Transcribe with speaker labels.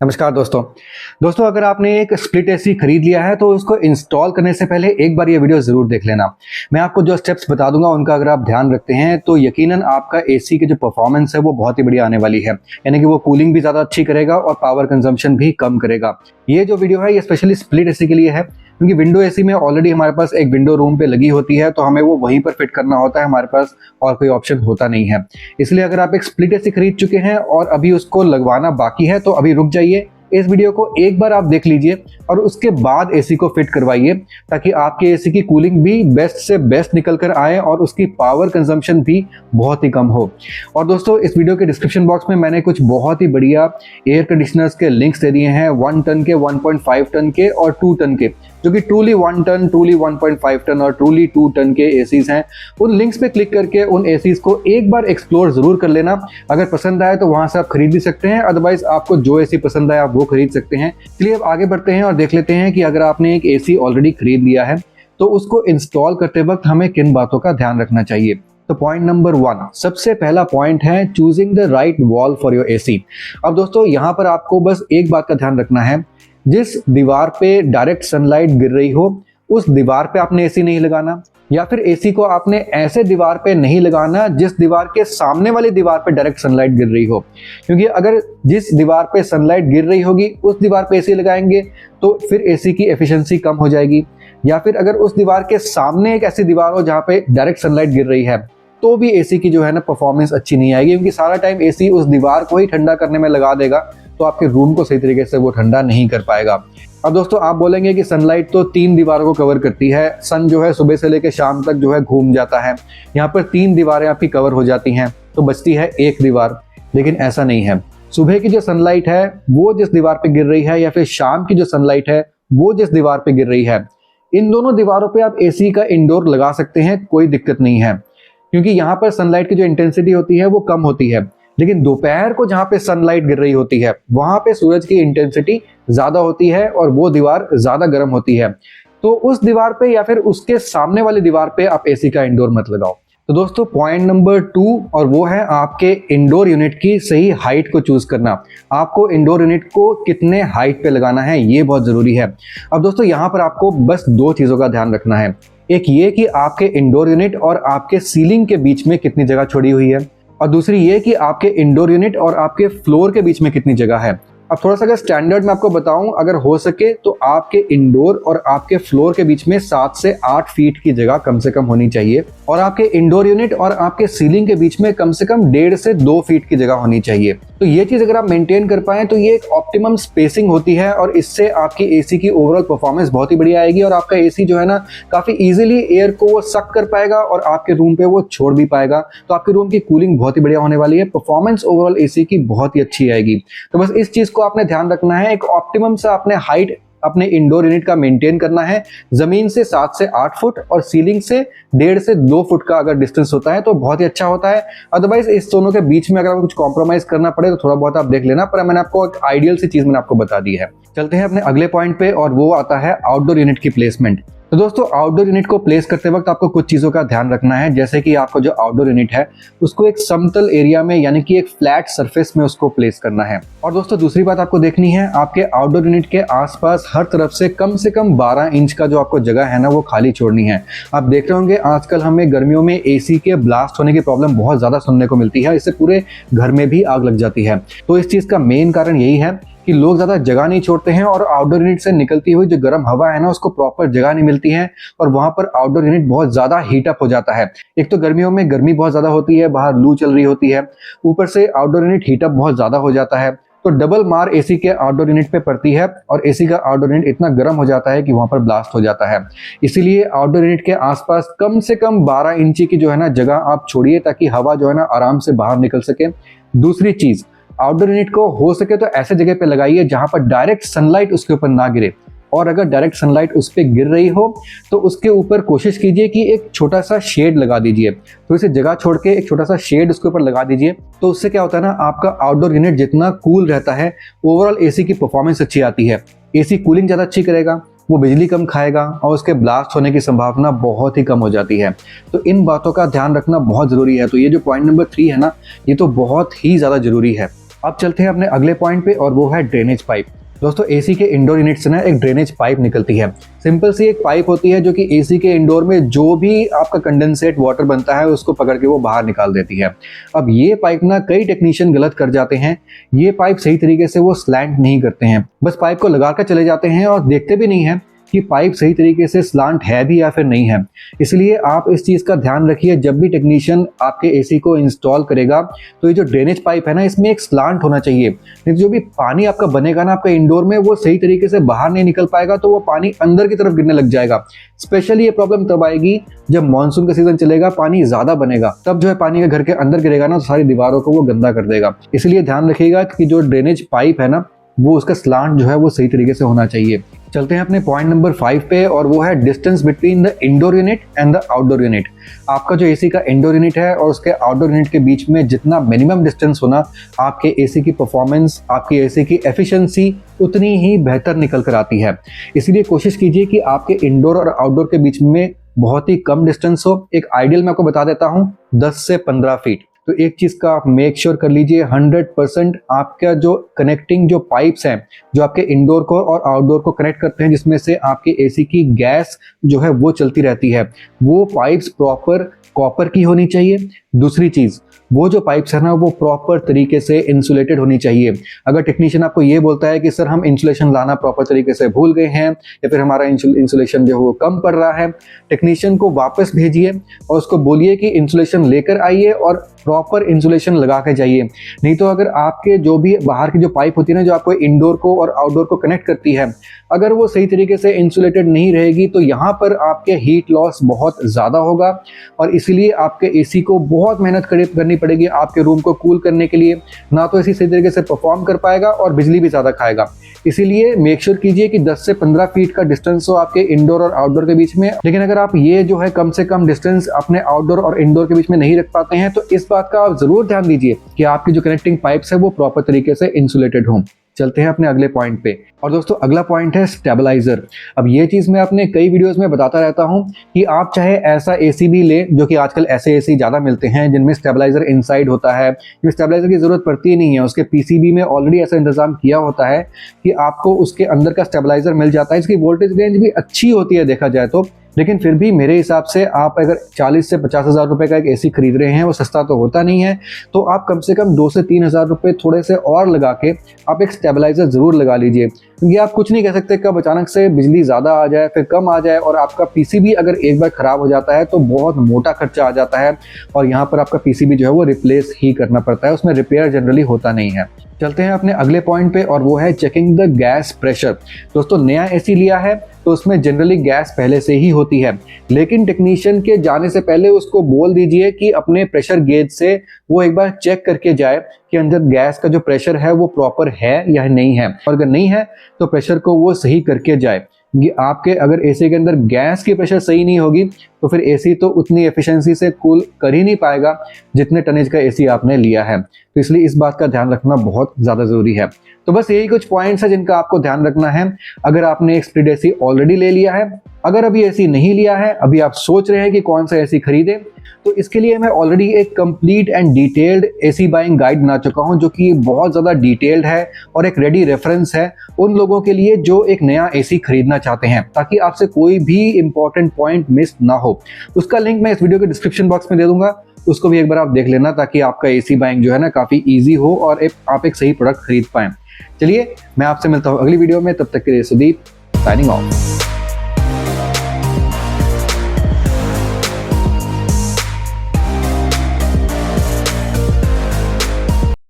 Speaker 1: नमस्कार दोस्तों अगर आपने एक स्प्लिट एसी खरीद लिया है तो उसको इंस्टॉल करने से पहले एक बार ये वीडियो ज़रूर देख लेना। मैं आपको जो स्टेप्स बता दूंगा उनका अगर आप ध्यान रखते हैं तो यकीनन आपका एसी की जो परफॉर्मेंस है वो बहुत ही बढ़िया आने वाली है। यानी कि वो कूलिंग भी ज़्यादा अच्छी करेगा और पावर कंजम्पशन भी कम करेगा। ये जो वीडियो है ये स्पेशली स्प्लिट एसी के लिए है, क्योंकि विंडो एसी में ऑलरेडी हमारे पास एक विंडो रूम पे लगी होती है तो हमें वो वहीं पर फिट करना होता है, हमारे पास और कोई ऑप्शन होता नहीं है। इसलिए अगर आप एक स्प्लिट एसी खरीद चुके हैं और अभी उसको लगवाना बाकी है तो अभी रुक जाइए, इस वीडियो को एक बार आप देख लीजिए और उसके बाद एसी को फिट करवाइए, ताकि आपके एसी की कूलिंग भी बेस्ट से बेस्ट निकल कर आए और उसकी पावर कंजम्पशन भी बहुत ही कम हो। और दोस्तों इस वीडियो के डिस्क्रिप्शन बॉक्स में मैंने कुछ बहुत ही बढ़िया एयर कंडीशनर्स के लिंक्स दे दिए हैं, 1 टन के, 1.5 टन के और 2 टन के, जो कि ट्रूली 1 टन, ट्रूली 1.5 टन और ट्रूली 2 टन के एसीज हैं। उन लिंक्स पे क्लिक करके उन एसीज को एक बार एक्सप्लोर जरूर कर लेना। अगर पसंद आए तो वहां से आप खरीद भी सकते हैं, अदरवाइज आपको जो एसी पसंद आए आप वो खरीद सकते हैं। चलिए अब आगे बढ़ते हैं और देख लेते हैं कि अगर आपने एक एसी ऑलरेडी खरीद लिया है तो उसको इंस्टॉल करते वक्त हमें किन बातों का ध्यान रखना चाहिए। तो पॉइंट नंबर 1, सबसे पहला पॉइंट है choosing the right wall for your AC. अब दोस्तों यहाँ पर आपको बस एक बात का ध्यान रखना है, जिस दीवार पे डायरेक्ट सनलाइट गिर रही हो उस दीवार पे आपने एसी नहीं लगाना, या फिर एसी को आपने ऐसे दीवार पे नहीं लगाना जिस दीवार के सामने वाली दीवार पे डायरेक्ट सनलाइट गिर रही हो। क्योंकि अगर जिस दीवार पे सनलाइट गिर रही होगी उस दीवार पे एसी लगाएंगे तो फिर एसी की एफिशिएंसी कम हो जाएगी, या फिर अगर उस दीवार के सामने एक ऐसी दीवार हो जहाँ पे डायरेक्ट सनलाइट गिर रही है तो भी एसी की जो है ना परफॉर्मेंस अच्छी नहीं आएगी, क्योंकि सारा टाइम एसी उस दीवार को ही ठंडा करने में लगा देगा तो आपके रूम को सही तरीके से वो ठंडा नहीं कर पाएगा। अब दोस्तों आप बोलेंगे कि सनलाइट तो 3 दीवारों को कवर करती है, सन जो है सुबह से लेकर शाम तक जो है घूम जाता है, यहाँ पर 3 दीवारें आपकी कवर हो जाती हैं तो बचती है एक दीवार। लेकिन ऐसा नहीं है, सुबह की जो सनलाइट है वो जिस दीवार पे गिर रही है या फिर शाम की जो सनलाइट है वो जिस दीवार पे गिर रही है, इन दोनों दीवारों पे आप एसी का इंडोर लगा सकते हैं, कोई दिक्कत नहीं है। क्योंकि यहाँ पर सनलाइट की जो इंटेंसिटी होती है वो कम होती है, लेकिन दोपहर को जहाँ पे सनलाइट गिर रही होती है वहां पे सूरज की इंटेंसिटी ज्यादा होती है और वो दीवार ज्यादा गर्म होती है, तो उस दीवार पे या फिर उसके सामने वाली दीवार पे आप एसी का इंडोर मत लगाओ। तो दोस्तों पॉइंट नंबर 2 और वो है आपके इंडोर यूनिट की सही हाइट को चूज करना। आपको इंडोर यूनिट को कितने हाइट पे लगाना है ये बहुत जरूरी है। अब दोस्तों यहाँ पर आपको बस 2 चीजों का ध्यान रखना है, एक ये कि आपके इंडोर यूनिट और आपके सीलिंग के बीच में कितनी जगह छोड़ी हुई है, और दूसरी ये कि आपके इंडोर यूनिट और आपके फ्लोर के बीच में कितनी जगह है। अब थोड़ा सा अगर स्टैंडर्ड में आपको बताऊं, अगर हो सके तो आपके इंडोर और आपके फ्लोर के बीच में 7 से 8 फीट की जगह कम से कम होनी चाहिए, और आपके इंडोर यूनिट और आपके सीलिंग के बीच में कम से कम 1.5 से 2 फीट की जगह होनी चाहिए। तो ये चीज अगर आप मेंटेन कर पाए तो ये एक ऑप्टिमम स्पेसिंग होती है और इससे आपकी एसी की ओवरऑल परफॉर्मेंस बहुत ही बढ़िया आएगी और आपका एसी जो है ना काफी इजीली एयर को वो सक कर पाएगा और आपके रूम पे वो छोड़ भी पाएगा। तो आपके रूम की कूलिंग बहुत ही बढ़िया होने वाली है, परफॉर्मेंस ओवरऑल एसी की बहुत ही अच्छी आएगी। तो बस इस चीज को आपने ध्यान रखना है, एक ऑप्टिमम सा आपने हाइट अपने इंडोर यूनिट का मेंटेन करना है। जमीन से 7 से 8 फुट और सीलिंग से 1.5 से 2 फुट का अगर डिस्टेंस होता है तो बहुत ही अच्छा होता है। अदरवाइज इस दोनों के बीच में अगर आपको कुछ कॉम्प्रोमाइज करना पड़े तो थोड़ा बहुत आप देख लेना, पर मैंने आपको एक आइडियल सी चीज मैंने आपको बता दी है। चलते हैं अपने अगले पॉइंट पे और वो आता है आउटडोर यूनिट की प्लेसमेंट। तो दोस्तों आउटडोर यूनिट को प्लेस करते वक्त आपको कुछ चीजों का ध्यान रखना है, जैसे कि आपको जो आउटडोर यूनिट है उसको एक समतल एरिया में यानी कि एक फ्लैट सरफेस में उसको प्लेस करना है। और दोस्तों दूसरी बात आपको देखनी है, आपके आउटडोर यूनिट के आसपास हर तरफ से कम 12 इंच का जो आपको जगह है ना वो खाली छोड़नी है। आप देख रहे होंगे आजकल हमें गर्मियों में एसी के ब्लास्ट होने की प्रॉब्लम बहुत ज्यादा सुनने को मिलती है, इससे पूरे घर में भी आग लग जाती है। तो इस चीज का मेन कारण यही है कि लोग ज्यादा जगह नहीं छोड़ते हैं और आउटडोर यूनिट से निकलती हुई जो गर्म हवा है ना उसको प्रॉपर जगह नहीं मिलती है और वहां पर आउटडोर यूनिट बहुत ज्यादा हीटअप हो जाता है। एक तो गर्मियों में गर्मी बहुत ज्यादा होती है, बाहर लू चल रही होती है, ऊपर से आउटडोर यूनिट हीटअप बहुत ज्यादा हो जाता है, तो डबल मार एसी के आउटडोर यूनिट पे पड़ती है और एसी का आउटडोर यूनिट इतना गर्म हो जाता है कि वहां पर ब्लास्ट हो जाता है। इसीलिए आउटडोर यूनिट के आसपास कम से कम 12 इंची की जो है ना जगह आप छोड़िए, ताकि हवा जो है ना आराम से बाहर निकल सके। दूसरी चीज, आउटडोर यूनिट को हो सके तो ऐसे जगह पे लगाइए जहां पर डायरेक्ट सनलाइट उसके ऊपर ना गिरे, और अगर डायरेक्ट सनलाइट उस पर गिर रही हो तो उसके ऊपर कोशिश कीजिए कि एक छोटा सा शेड लगा दीजिए। थोड़ी सी जगह छोड़ के एक छोटा सा शेड उसके ऊपर लगा दीजिए, तो उससे क्या होता है ना आपका आउटडोर यूनिट जितना कूल रहता है ओवरऑल एसी की परफॉर्मेंस अच्छी आती है। एसी कूलिंग ज़्यादा अच्छी करेगा, वो बिजली कम खाएगा और उसके ब्लास्ट होने की संभावना बहुत ही कम हो जाती है। तो इन बातों का ध्यान रखना बहुत ज़रूरी है। तो ये जो पॉइंट नंबर 3 है ना, ये तो बहुत ही ज़्यादा ज़रूरी है। अब चलते हैं अपने अगले पॉइंट पे और वो है ड्रेनेज पाइप। दोस्तों एसी के इंडोर यूनिट से ना एक ड्रेनेज पाइप निकलती है। सिंपल सी एक पाइप होती है जो कि एसी के इंडोर में जो भी आपका कंडेंसेट वाटर बनता है उसको पकड़ के वो बाहर निकाल देती है। अब ये पाइप ना कई टेक्नीशियन गलत कर जाते हैं। ये पाइप सही तरीके से वो स्लैंट नहीं करते हैं, बस पाइप को लगाकर चले जाते हैं और देखते भी नहीं है कि पाइप सही तरीके से स्लांट है भी या फिर नहीं है। इसलिए आप इस चीज़ का ध्यान रखिए, जब भी टेक्नीशियन आपके एसी को इंस्टॉल करेगा तो ये जो ड्रेनेज पाइप है ना इसमें एक स्लांट होना चाहिए। नहीं तो जो भी पानी आपका बनेगा ना आपका इंडोर में वो सही तरीके से बाहर नहीं निकल पाएगा, तो वो पानी अंदर की तरफ गिरने लग जाएगा। स्पेशली ये प्रॉब्लम तब आएगी जब मानसून का सीजन चलेगा, पानी ज्यादा बनेगा, तब जो है पानी का घर के अंदर गिरेगा ना तो सारी दीवारों को वो गंदा कर देगा। इसलिए ध्यान रखिएगा कि जो ड्रेनेज पाइप है ना वो उसका स्लांट जो है वो सही तरीके से होना चाहिए। चलते हैं अपने पॉइंट नंबर 5 पे और वो है distance between the indoor unit and the outdoor unit. आपका जो एसी का इंडोर यूनिट है और उसके आउटडोर यूनिट के बीच में जितना मिनिमम डिस्टेंस होना, आपके एसी की परफॉर्मेंस, आपकी एसी की एफिशिएंसी उतनी ही बेहतर निकल कर आती है। इसलिए कोशिश कीजिए कि आपके इंडोर और आउटडोर के बीच में बहुत ही कम डिस्टेंस हो। एक आइडियल मैं आपको बता देता हूँ 10 से 15 फीट। तो एक चीज का आप मेक श्योर कर लीजिए 100% आपका जो कनेक्टिंग जो पाइप्स हैं जो आपके इंडोर को और आउटडोर को कनेक्ट करते हैं, जिसमें से आपके एसी की गैस जो है वो चलती रहती है, वो पाइप्स प्रॉपर कॉपर की होनी चाहिए। दूसरी चीज, वो जो पाइप्स है ना वो प्रॉपर तरीके से इंसुलेटेड होनी चाहिए। अगर टेक्नीशियन आपको ये बोलता है कि सर हम इंसुलेशन लाना प्रॉपर तरीके से भूल गए हैं या फिर हमारा इंसुलेशन जो है वो कम पड़ रहा है, टेक्नीशियन को वापस भेजिए और उसको बोलिए कि इंसुलेशन लेकर आइए और प्रॉपर इंसुलेशन लगा के जाइए। नहीं तो अगर आपके जो भी बाहर की जो पाइप होती है ना जो आपको इंडोर को और आउटडोर को कनेक्ट करती है, अगर वो सही तरीके से इंसुलेटेड नहीं रहेगी तो यहाँ पर आपके हीट लॉस बहुत ज़्यादा होगा और इसीलिए आपके एसी को बहुत मेहनत करनी पड़ेगी आपके रूम को कूल करने के लिए। ना तो एसी सही तरीके से परफॉर्म कर पाएगा और बिजली भी ज़्यादा खाएगा। इसीलिए मेक श्योर कीजिए कि 10 से 15 फीट का डिस्टेंस हो आपके इंडोर और आउटडोर के बीच में। लेकिन अगर आप ये जो है कम से कम डिस्टेंस अपने आउटडोर और इंडोर के बीच में नहीं रख पाते हैं तो इस बात का आप जरूर ध्यान दीजिए कि आपकी जो कनेक्टिंग पाइप्स है वो प्रॉपर तरीके से इंसुलेटेड हों। चलते हैं अपने अगले पॉइंट पे और दोस्तों अगला पॉइंट है स्टेबलाइजर। अब ये चीज मैं अपने कई वीडियोस में बताता रहता हूं कि आप चाहे ऐसा एसी भी ले, जो कि आजकल ऐसे एसी ज्यादा मिलते हैं जिनमें स्टेबलाइजर इनसाइड होता है, ये स्टेबलाइजर की जरूरत पड़ती ही नहीं है, उसके पीसीबी में ऑलरेडी ऐसा इंतजाम किया होता है कि आपको उसके अंदर का स्टेबलाइजर मिल जाता है। इसकी वोल्टेज रेंज भी अच्छी होती है देखा जाए तो, लेकिन फिर भी मेरे हिसाब से आप अगर 40 से 50 हज़ार रुपए का एक एसी खरीद रहे हैं, वो सस्ता तो होता नहीं है, तो आप कम से कम 2 से 3 हज़ार रुपए थोड़े से और लगा के आप एक स्टेबलाइजर जरूर लगा लीजिए। क्योंकि आप कुछ नहीं कह सकते कब अचानक से बिजली ज़्यादा आ जाए फिर कम आ जाए और आपका पीसीबी अगर एक बार ख़राब हो जाता है तो बहुत मोटा खर्चा आ जाता है और यहाँ पर आपका पीसीबी जो है वो रिप्लेस ही करना पड़ता है, उसमें रिपेयर जनरली होता नहीं है। चलते हैं अपने अगले पॉइंट पे और वो है चेकिंग द गैस प्रेशर। दोस्तों नया एसी लिया है तो उसमें जनरली गैस पहले से ही होती है, लेकिन टेक्नीशियन के जाने से पहले उसको बोल दीजिए कि अपने प्रेशर गेज से वो एक बार चेक करके जाए कि अंदर गैस का जो प्रेशर है वो प्रॉपर है या नहीं है, और अगर नहीं है तो प्रेशर को वो सही करके जाए। आपके अगर एसी के अंदर गैस की प्रेशर सही नहीं होगी तो फिर एसी तो उतनी एफिशिएंसी से कूल कर ही नहीं पाएगा जितने टनेज का एसी आपने लिया है। तो इसलिए इस बात का ध्यान रखना बहुत ज़्यादा ज़रूरी है। तो बस यही कुछ पॉइंट्स है जिनका आपको ध्यान रखना है अगर आपने एक स्प्लिट एसी ऑलरेडी ले लिया है। अगर अभी एसी नहीं लिया है, अभी आप सोच रहे हैं कि कौन सा एसी खरीदें, तो इसके लिए मैं ऑलरेडी एक complete and detailed AC buying guide बना चुका हूं जो कि बहुत ज़्यादा डिटेल्ड है और एक रेडी रेफरेंस है उन लोगों के लिए जो एक नया एसी खरीदना चाहते हैं, ताकि आपसे कोई भी इंपॉर्टेंट पॉइंट मिस ना हो। उसका लिंक मैं इस वीडियो के डिस्क्रिप्शन बॉक्स में दे दूंगा, उसको भी एक बार आप देख लेना ताकि आपका एसी बाइंग जो है ना काफ़ी ईजी हो और आप एक सही प्रोडक्ट खरीद पाएँ। चलिए मैं आपसे मिलता हूँ अगली वीडियो में, तब तक के लिए सुदीप साइनिंग ऑफ।